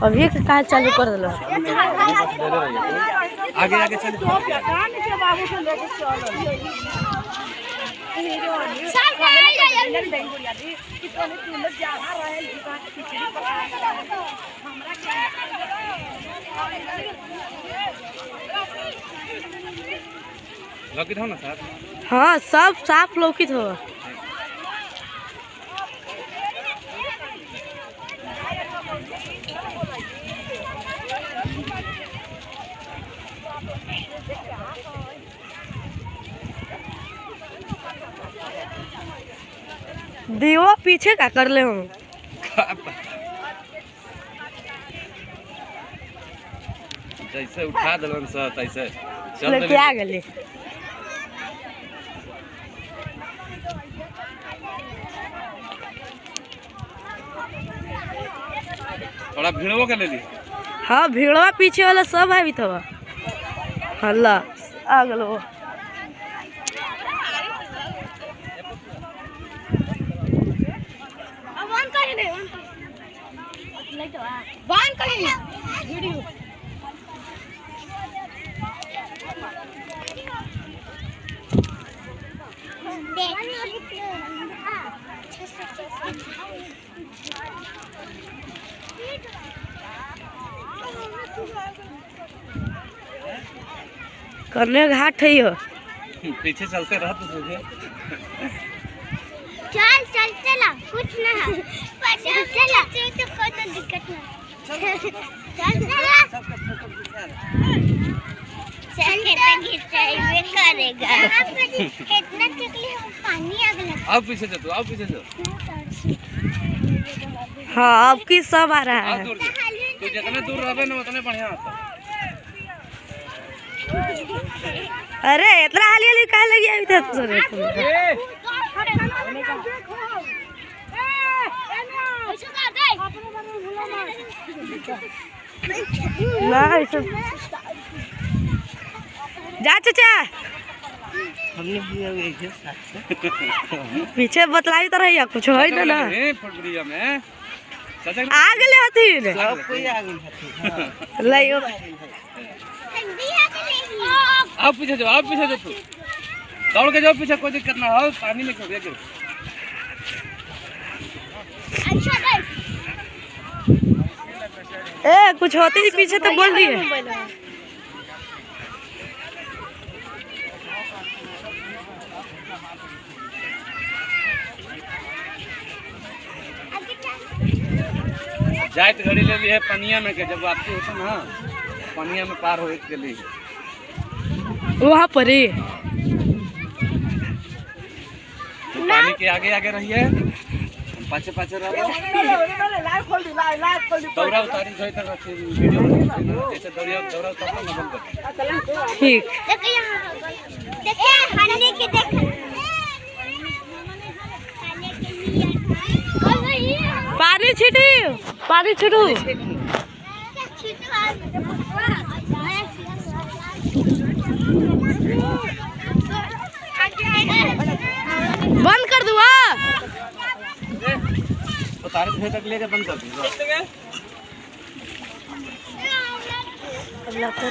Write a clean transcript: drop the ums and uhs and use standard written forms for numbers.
अभी कहाँ चालू कर दिलो। आगे आगे चल। लौकित हो ना सर? हाँ सब साफ लौकित हो। दीवा पीछे का कर ले हम जैसे उठा दिलन सर तैसे चल लेके आ गए। थोड़ा भीड़ों के ले ली। हाँ भीड़वा पीछे वाला सब है भी तो हल्ला आ गलो। करने घाट है यो। पीछे चलते रह तो तुझे चल चल चला कुछ ना है चला तो कोई दिक्कत ना चल चला चल खिंचाई करेगा इतना टिकली पानी आ गया। अब पीछे चल, अब पीछे चल। हाँ अब की सब आ रहा है। तो जितने दूर रहे ना उतने बढ़िया आता। अरे इतना हाली हाली कहे लगी अभी तक सर ना सब जा चाचा हमने पीछे बतलाई तो रही कुछ है ना फुटबरिया में आ गए हथिन सब कोई आ गई लाइयो। आप पीछे जाओ, आप पीछे जाओ, तू दौड़ के जाओ पीछे, कोई दिक्कत ना हो, पानी में खोद के। ए कुछ होते ही पीछे तो बोल दिए। जाए तो घड़ी ले ली है पनिया में के, जब आपकी होता ना पनिया में पार हो के लिए वहाँ पर ही तो पानी के आगे आगे रहिए, पाछे पाछे रहो। दौरा उतारी जोई तक वीडियो जैसे दौरा उतारना ना बंद कर। ठीक देखिए खाने के देख पानी छिटी पानी छिटू बंद कर दूँ। उतारे तक लेके बंद कर दूँ।